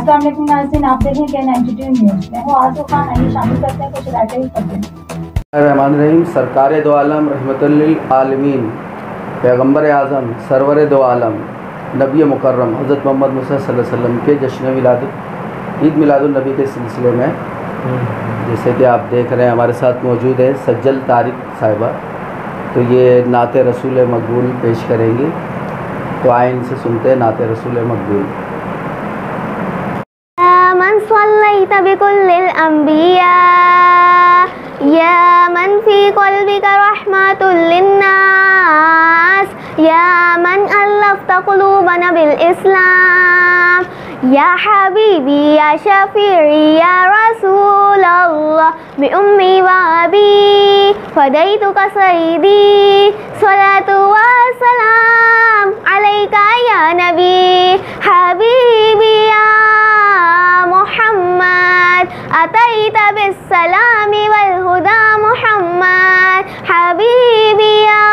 अस्सलाम वालेकुम नाज़रीन, आप देखें के 92 न्यूज़। मैं हूँ आज़ू खान। आइए शामिल करते हैं कुछ राइटें करते हैं। रहमान रहीम। सरकार दो आलम रहमतुल लिल आलमीन पैगम्बर आज़म सरवर दो आलम नबी मुकर्रम हज़रत मोहम्मद मुसा सल्लल्लाहु अलैहि वसल्लम के जश्न ईद मिलादुन नबी के सिलसिले में जैसे कि आप देख रहे हैं हमारे साथ मौजूद है सज्जल तारिक साहिबा। तो ये नाते रसूल मकबूल पेश करेंगी। तो आए इनसे सुनते हैं नाते रसूल मकबूल। मन सल्लैत बिकुल्लिल अंबिया या मन फी क़ल्बिका रहमतुल लिन्नास या मन अल्लफ़्त क़ुलूबना बिल इस्लाम या हबीबी या शफ़ीई या रसूल अल्लाह बि उम्मी व अबी फ़दैतुका सय्यदी सलातु व सलाम अलैका या नबी हबीबी या मुहम्मद अतैता बिस्सलामी वल हुदा मुहम्मद हबीबी या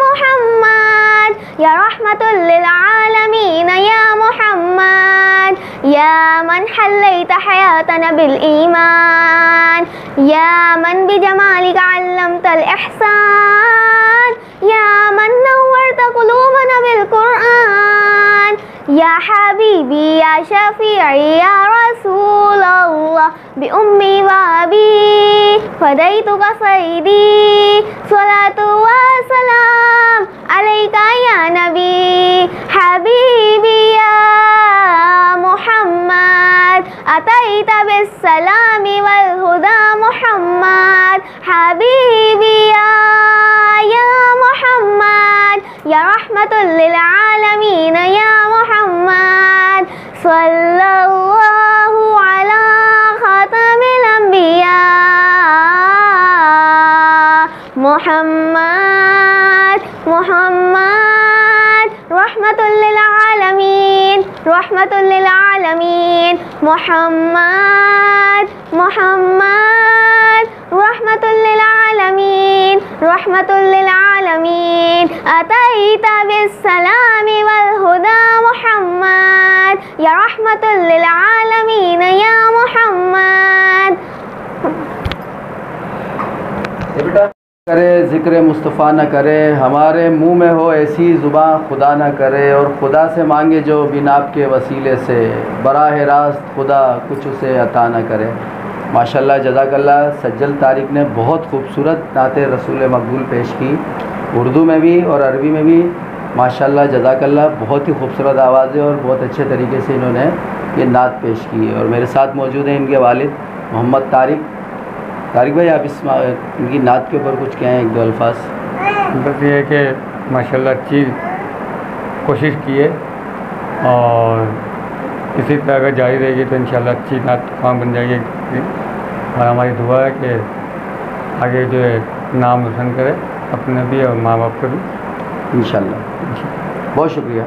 मुहम्मद या रहमतुल लिल आलमीन या मुहम्मद या मन हल्लैता हयातना बिल ईमान या मन बिजमालिका अल्लमतल इहसान या मन नव्वरता क़ुलूबना बिल क़ुरआन या हबीबी या शफ़ीई या रसूल अल्लाह बि उम्मी व अबी फ़दैतुका सय्यदी सलातु व सलाम अलैका या नबी हबीबी या मुहम्मद अतैता बिस्सलामी वल हुदा मुहम्मद हबीबी या मुहम्मद या रहमतुल लिल आलमीन या मुहम्मद सल्लल्लाहु अला खातमिल अंबिया मुहम्मद मुहम्मद रहमतुल लिल आलमीन रहमतुल लिल आलमीन मुहम्मद मुहम्मद रहमतुल लिल आलमीन रहमतुल लिल आलमीन अतैता बिस्सलामी वल हुदा मुहम्मद या रहमतुल लिल आलमीन या मुहम्मद। बेटा करे ज़िक्र मुस्तफ़ा न करे, हमारे मुँह में हो ऐसी ज़ुबान खुदा न करे, और खुदा से मांगे जो बिनाब के वसीले से बराह रास्त खुदा कुछ उसे अता न करे। माशाल्लाह जज़ाकल्लाह। सज्जल तारिक ने बहुत खूबसूरत नाते रसूल मकबूल पेश की, उर्दू में भी और अरबी में भी। माशाल्लाह जज़ाकल्लाह। बहुत ही खूबसूरत आवाज़ है और बहुत अच्छे तरीके से इन्होंने ये नात पेश की। और मेरे साथ मौजूद हैं इनके वालिद मोहम्मद तारिक। तारिक भाई आप इनकी नात के ऊपर कुछ कहें, एक दो अल्फाज। बस ये है कि माशाल्लाह अच्छी कोशिश की है और इसी तरह अगर जारी रहेगी तो इंशाल्लाह अच्छी नात काम बन जाएगी। और हमारी दुआ है कि आगे जो है नाम रोशन करे अपने भी और माँ बाप को भी इंशाल्लाह। बहुत शुक्रिया।